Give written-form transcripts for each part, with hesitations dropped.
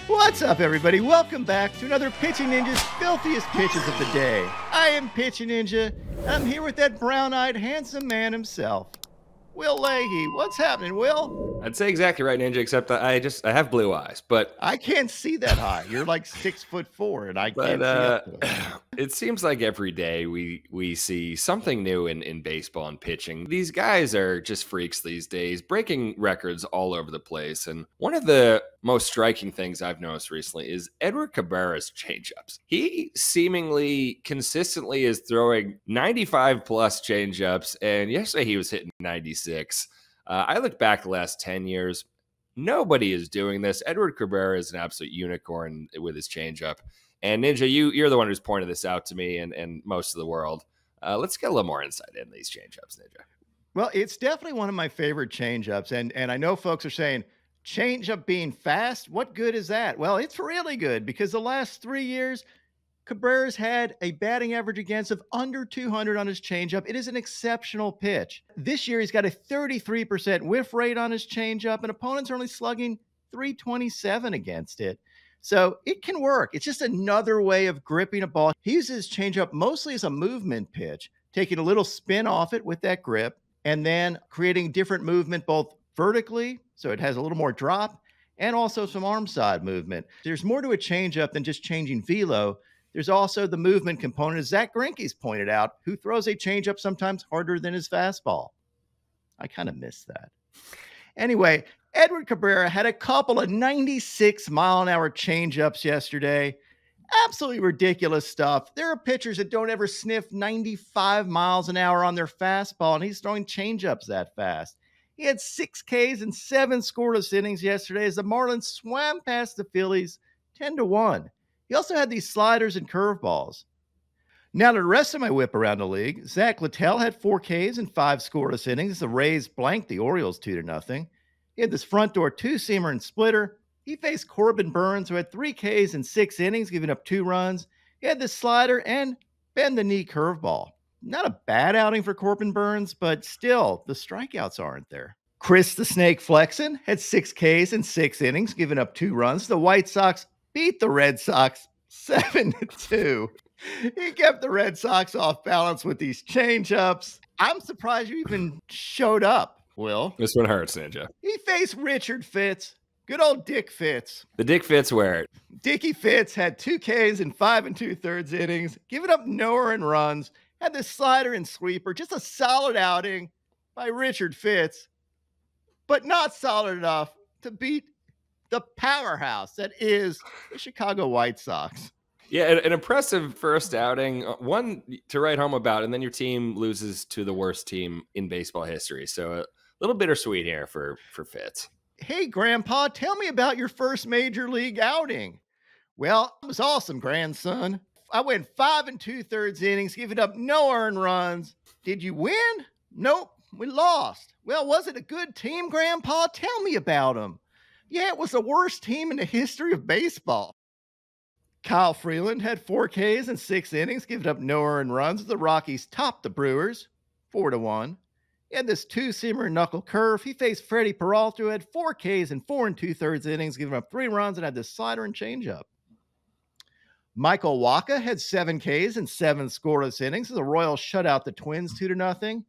What's up, everybody? Welcome back to another Pitching Ninja's Filthiest Pitches of the Day. I am Pitching Ninja, and I'm here with that brown-eyed, handsome man himself, Will Leahey. What's happening, Will? I'd say exactly right, Ninja, except I have blue eyes, but I can't see that high. You're like 6'4", and I can't see up to it. It seems like every day we see something new in baseball and pitching. These guys are just freaks these days, breaking records all over the place. And one of the most striking things I've noticed recently is Edward Cabrera's changeups. He seemingly consistently is throwing 95 plus changeups, and yesterday he was hitting 96. I look back the last 10 years. Nobody is doing this. Edward Cabrera is an absolute unicorn with his changeup. And Ninja, you're the one who's pointed this out to me and most of the world. Let's get a little more insight in these changeups, Ninja. Well, it's definitely one of my favorite changeups. And I know folks are saying, changeup being fast, what good is that? Well, it's really good because the last 3 years, Cabrera's had a batting average against of under 200 on his changeup. It is an exceptional pitch. This year, he's got a 33% whiff rate on his changeup, and opponents are only slugging .327 against it. So it can work. It's just another way of gripping a ball. He uses his changeup mostly as a movement pitch, taking a little spin off it with that grip, and then creating different movement both vertically, so it has a little more drop, and also some arm side movement. There's more to a changeup than just changing velo. There's also the movement component, as Zach Greinke's pointed out, who throws a changeup sometimes harder than his fastball. I kind of miss that. Anyway, Edward Cabrera had a couple of 96-mile-an-hour changeups yesterday. Absolutely ridiculous stuff. There are pitchers that don't ever sniff 95 miles an hour on their fastball, and he's throwing changeups that fast. He had 6 Ks and 7 scoreless innings yesterday as the Marlins swam past the Phillies 10-1. He also had these sliders and curveballs. Now to the rest of my whip around the league, Zach Littell had 4 Ks and 5 scoreless innings. The Rays blanked the Orioles 2-0. He had this front door 2-seamer and splitter. He faced Corbin Burns, who had 3 Ks and 6 innings, giving up 2 runs. He had this slider and bend the knee curveball. Not a bad outing for Corbin Burns, but still, the strikeouts aren't there. Chris the Snake Flexen had 6 Ks and 6 innings, giving up 2 runs. The White Sox beat the Red Sox 7-2. He kept the Red Sox off balance with these changeups. I'm surprised you even showed up, Will. This one hurts, Ninja. He faced Richard Fitz. Good old Dick Fitz. The Dick Fitz wear it. Dickie Fitz had 2 Ks in 5 2/3 innings, giving up no earned runs, had this slider and sweeper. Just a solid outing by Richard Fitz, but not solid enough to beat the powerhouse that is the Chicago White Sox. Yeah, an impressive first outing, one to write home about, and then your team loses to the worst team in baseball history. So a little bittersweet here for Fitz. Hey, Grandpa, tell me about your first major league outing. Well, it was awesome, grandson. I went 5 2/3 innings, giving up no earned runs. Did you win? Nope, we lost. Well, was it a good team, Grandpa? Tell me about them. Yeah, it was the worst team in the history of baseball. Kyle Freeland had 4 Ks and 6 innings, giving up no earned runs. The Rockies topped the Brewers 4-1. He had this 2-seamer knuckle curve. He faced Freddie Peralta, who had 4 Ks and 4 2/3 innings, giving up 3 runs, and had this slider and changeup. Michael Wacha had 7 Ks and 7 scoreless innings. The Royals shut out the Twins 2-0.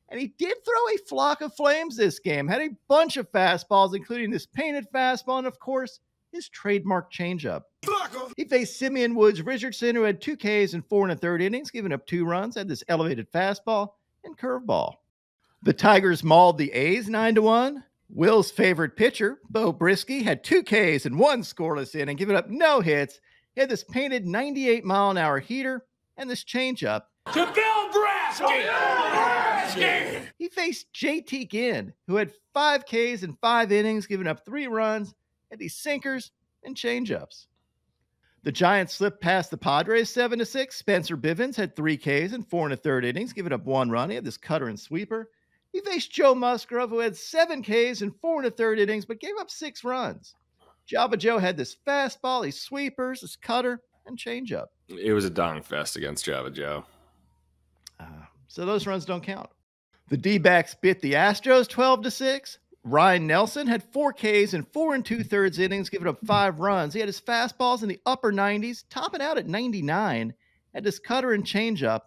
And he did throw a flock of flames this game. Had a bunch of fastballs, including this painted fastball, and of course, his trademark changeup. He faced Simeon Woods Richardson, who had 2 Ks and 4 1/3 innings, giving up 2 runs, had this elevated fastball and curveball. The Tigers mauled the A's 9-1. Will's favorite pitcher, Bo Brisky, had 2 Ks and 1 scoreless inning, giving up no hits. He had this painted 98-mile-an-hour heater and this changeup. To Bill Brasky! He faced JT Ginn, who had 5 Ks and 5 innings, giving up 3 runs, had these sinkers and changeups. The Giants slipped past the Padres 7-6. Spencer Bivens had 3 Ks and 4 1/3 innings, giving up 1 run. He had this cutter and sweeper. He faced Joe Musgrove, who had 7 Ks and 4 1/3 innings, but gave up 6 runs. Java Joe had this fastball, these sweepers, this cutter, and changeup. It was a dong fest against Java Joe. So those runs don't count. The D-backs bit the Astros 12-6. Ryan Nelson had 4 Ks in 4 2/3 innings, giving up 5 runs. He had his fastballs in the upper 90s, topping out at 99, had his cutter and changeup.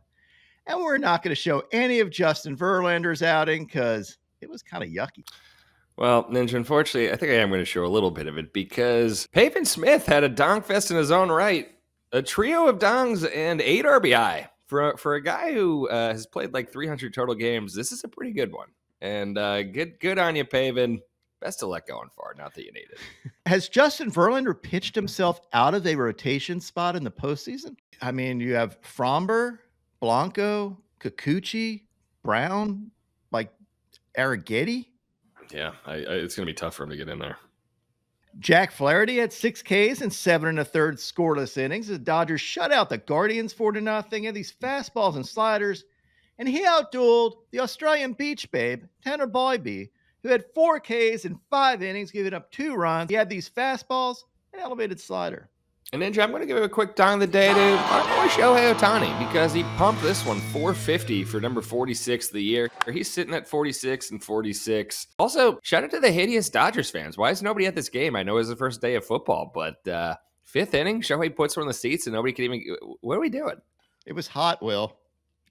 And we're not going to show any of Justin Verlander's outing because it was kind of yucky. Well, Ninja, unfortunately, I think I am going to show a little bit of it because Pavin Smith had a dong fest in his own right. A trio of dongs and 8 RBI. For a guy who has played like 300 total games, this is a pretty good one. And good on you, Pavin. Best of luck going forward. Not that you need it. Has Justin Verlander pitched himself out of a rotation spot in the postseason? I mean, you have Fromber, Blanco, Kikuchi, Brown, like Arrighetti. Yeah, it's going to be tough for him to get in there. Jack Flaherty had 6 Ks and 7 1/3 scoreless innings. The Dodgers shut out the Guardians 4-0. He had these fastballs and sliders, and he outdueled the Australian beach babe, Tanner Boybe, who had 4 Ks in 5 innings, giving up 2 runs. He had these fastballs and elevated slider. And Ninja, I'm going to give a quick dong of the day to our boy Shohei Ohtani because he pumped this one 450 for number 46 of the year. He's sitting at 46 and 46. Also, shout out to the hideous Dodgers fans. Why is nobody at this game? I know it was the first day of football, but 5th inning, Shohei puts one in the seats and nobody can even. What are we doing? It was hot, Will.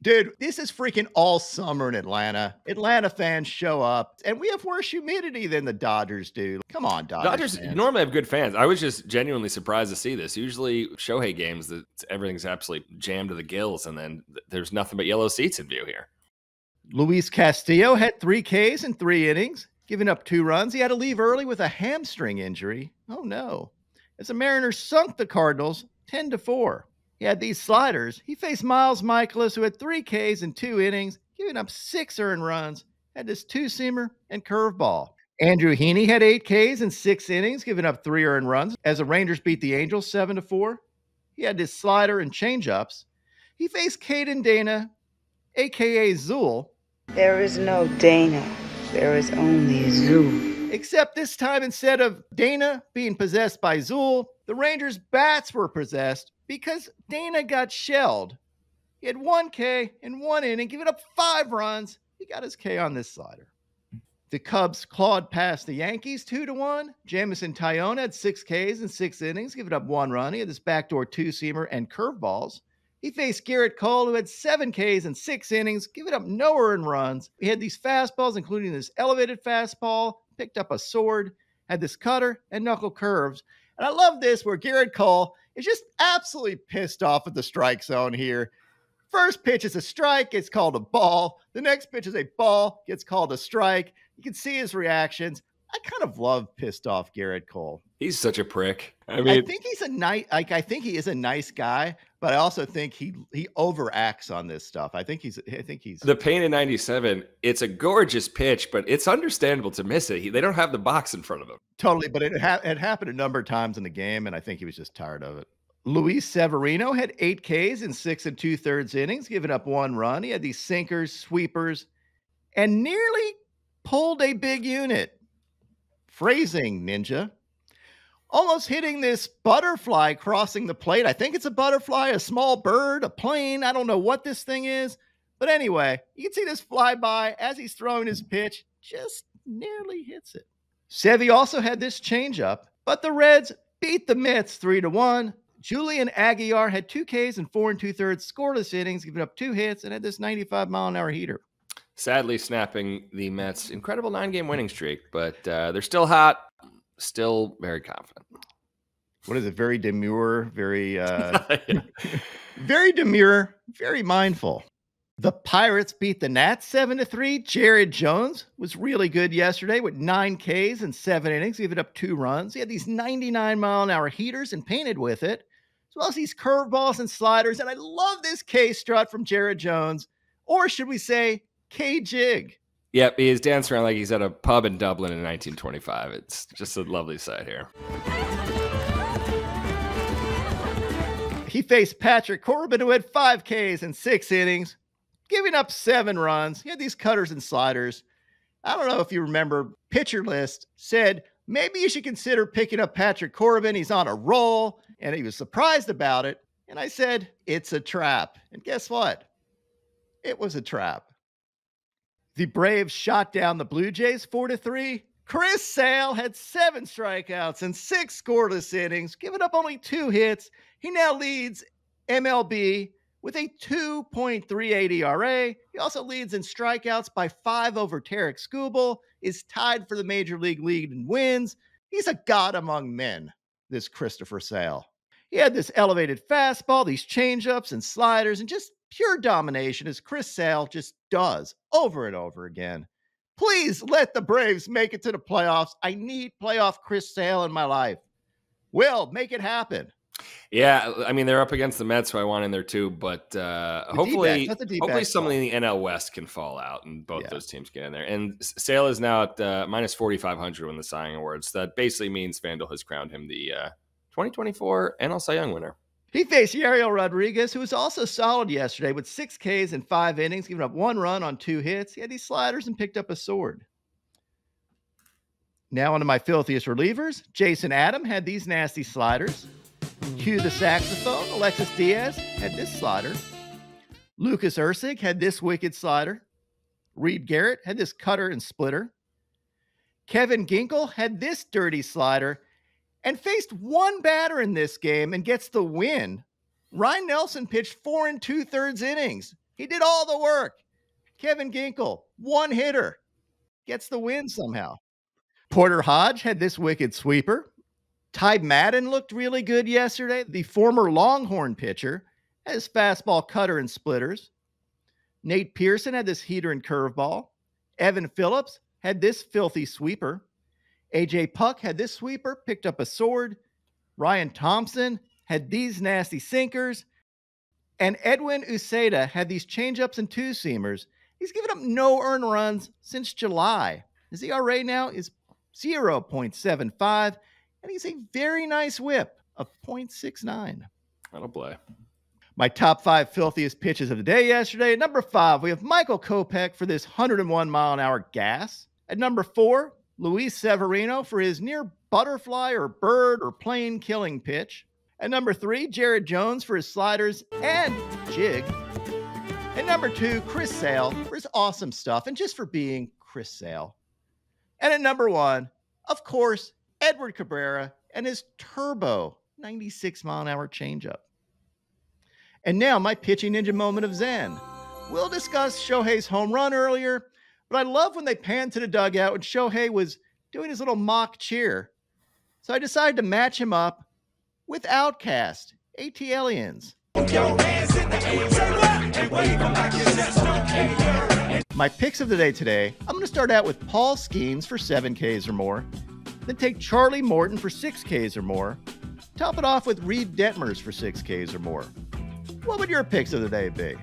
Dude, this is freaking all summer in Atlanta. Atlanta fans show up, and we have worse humidity than the Dodgers do. Come on, Dodgers fans. normally have good fans. I was just genuinely surprised to see this. Usually Shohei games, everything's absolutely jammed to the gills, and then there's nothing but yellow seats in view here. Luis Castillo had 3 Ks in 3 innings, giving up 2 runs. He had to leave early with a hamstring injury. Oh, no. As the Mariners sunk the Cardinals 10-4. He had these sliders. He faced Miles Michaelis, who had 3 Ks in 2 innings, giving up 6 earned runs, had this 2-seamer and curveball. Andrew Heaney had 8 Ks in 6 innings, giving up 3 earned runs as the Rangers beat the Angels 7-4. He had this slider and changeups. He faced Caden Dana, a.k.a. Zool. There is no Dana. There is only Zool. Except this time, instead of Dana being possessed by Zool, the Rangers' bats were possessed because Dana got shelled. He had 1 K in 1 inning, giving up 5 runs. He got his K on this slider. The Cubs clawed past the Yankees 2-1. Jamison Tyone had 6 Ks in 6 innings, giving up 1 run. He had this backdoor 2-seamer and curveballs. He faced Garrett Cole, who had 7 Ks in 6 innings, giving up no earned runs. He had these fastballs, including this elevated fastball, picked up a sword, had this cutter and knuckle curves. And I love this where Garrett Cole is just absolutely pissed off at the strike zone here. First pitch is a strike, gets called a ball. The next pitch is a ball, gets called a strike. You can see his reactions. I kind of love pissed off Garrett Cole. He's such a prick. I think he's I think he is a nice guy, but I also think he overacts on this stuff. I think he's the pain in 97. It's a gorgeous pitch, but it's understandable to miss it. They don't have the box in front of him. Totally, but it happened a number of times in the game, and I think he was just tired of it. Luis Severino had 8 Ks in 6 2/3 innings, giving up 1 run. He had these sinkers, sweepers, and nearly pulled a big unit. Phrasing, Ninja. Almost hitting this butterfly crossing the plate. I think it's a butterfly, a small bird, a plane. I don't know what this thing is. But anyway, you can see this fly by as he's throwing his pitch. Just nearly hits it. Sevy also had this changeup, but the Reds beat the Mets 3-1. Julian Aguilar had 2 Ks in 4 2/3 scoreless innings, giving up 2 hits, and had this 95-mile-an-hour heater. Sadly snapping the Mets' incredible 9-game winning streak, but they're still hot, still very confident. What is it? Very demure, very very demure, very mindful. The Pirates beat the Nats 7-3. Jared Jones was really good yesterday with 9 Ks in 7 innings, giving up 2 runs. He had these 99-mile-an-hour heaters and painted with it, as well as these curveballs and sliders. And I love this K strut from Jared Jones, or should we say K-jig. Yep, he is dancing around like he's at a pub in Dublin in 1925. It's just a lovely sight here. He faced Patrick Corbin, who had 5 Ks in 6 innings, giving up 7 runs. He had these cutters and sliders. I don't know if you remember, Pitcher List said, maybe you should consider picking up Patrick Corbin. He's on a roll, and he was surprised about it. And I said, it's a trap. And guess what? It was a trap. The Braves shot down the Blue Jays 4-3. Chris Sale had 7 strikeouts and 6 scoreless innings, giving up only 2 hits. He now leads MLB with a 2.38 ERA. He also leads in strikeouts by 5 over Tarek Skubal, is tied for the Major League lead in wins. He's a god among men, this Christopher Sale. He had this elevated fastball, these changeups and sliders, and just pure domination as Chris Sale just does over and over again. Please let the Braves make it to the playoffs. I need playoff Chris Sale in my life. Will, make it happen. Yeah, I mean, they're up against the Mets, who I want in there too. But hopefully someone in the NL West can fall out and both those teams get in there. And Sale is now at minus 4,500 win the Cy Young Awards. That basically means FanDuel has crowned him the 2024 NL Cy Young winner. He faced Yariel Rodriguez, who was also solid yesterday with 6 Ks in 5 innings, giving up 1 run on 2 hits. He had these sliders and picked up a sword. Now onto my filthiest relievers. Jason Adam had these nasty sliders. Cue the saxophone. Alexis Diaz had this slider. Lucas Ursig had this wicked slider. Reed Garrett had this cutter and splitter. Kevin Ginkel had this dirty slider and faced 1 batter in this game and gets the win. Ryan Nelson pitched 4 2/3 innings. He did all the work. Kevin Ginkel, 1 hitter, gets the win somehow. Porter Hodge had this wicked sweeper. Ty Madden looked really good yesterday. The former Longhorn pitcher had his fastball, cutter, and splitters. Nate Pearson had this heater and curveball. Evan Phillips had this filthy sweeper. AJ Puck had this sweeper, picked up a sword. Ryan Thompson had these nasty sinkers. And Edwin Uceda had these changeups and 2-seamers. He's given up no earned runs since July. His ERA now is 0.75, and he's a very nice whip of 0.69. That'll play. My top 5 filthiest pitches of the day yesterday. At number 5, we have Michael Kopech for this 101-mile-an-hour gas. At number 4, Luis Severino for his near butterfly or bird or plane killing pitch. At number 3, Jared Jones for his sliders and jig. At number 2, Chris Sale for his awesome stuff and just for being Chris Sale. And at number 1, of course, Edward Cabrera and his turbo 96-mile-an-hour changeup. And now my pitching ninja moment of zen. We'll discuss Shohei's home run earlier, but I love when they panned to the dugout when Shohei was doing his little mock cheer. So I decided to match him up with Outkast, ATLiens. My picks of the day today, I'm going to start out with Paul Skeens for 7 Ks or more, then take Charlie Morton for 6 Ks or more, top it off with Reed Detmers for 6 Ks or more. What would your picks of the day be?